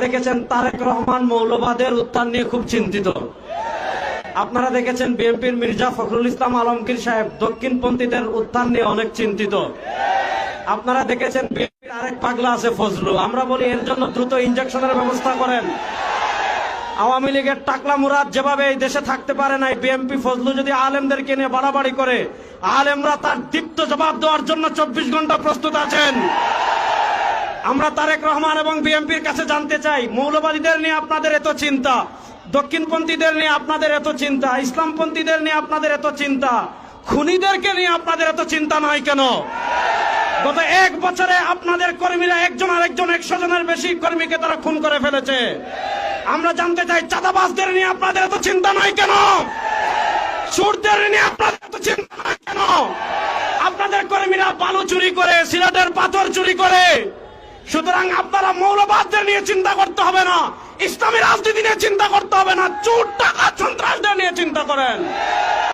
দেখেছেন তারেক রহমান মৌলবাদের উত্থান নিয়ে খুব চিন্তিত। আপনারা দেখেছেন বিএনপির মির্জা ফখরুল ইসলাম আলমগীর সাহেব দক্ষিণপন্থীদের উত্থান নিয়ে অনেক চিন্তিত। আপনারা দেখেছেন বিএনপির আরেক পাগলা আছে ফজলু। আমরা বলি এর জন্য দ্রুত ইনজেকশনের ব্যবস্থা করেন। আওয়ামী লীগের টাকলা মুরাদ যেভাবে এই দেশে থাকতে পারে নাই, বিএনপি ফজলু যদি আলেমদেরকে নিয়ে বাড়াবাড়ি করে, আলেমরা তার দীপ্ত জবাব দেওয়ার জন্য 24 ঘন্টা প্রস্তুত আছেন। আমরা তারেক রহমান এবং বিএনপির কাছে জানতে চাই, মৌলবাদীদের নিয়ে আপনাদের এত চিন্তা, দক্ষিণপন্থীদের নিয়ে আপনাদের এত চিন্তা, ইসলামপন্থীদের নিয়ে আপনাদের এত চিন্তা, খুনিদেরকে নিয়ে আপনাদের এত চিন্তা নয় কেন? গত 1 বছরে আপনাদের কর্মীরা একজন আরেকজন 100 জনের বেশি কর্মীকে তারা খুন করে ফেলেছে। আমরা জানতে চাই, চাঁদাবাজদের নিয়ে আপনাদের এত চিন্তা নয় কেন? চোরদের নিয়ে আপনাদের এত চিন্তা নয় কেন? আপনাদের কর্মীরা বালু চুরি করে, সিলেটের পাথর চুরি করে। সুতরাং আপনারা মৌলবাদদের নিয়ে চিন্তা করতে হবে না, ইসলামী রাজনীতি নিয়ে চিন্তা করতে হবে না, চোর টাকা সন্ত্রাসদের নিয়ে চিন্তা করেন।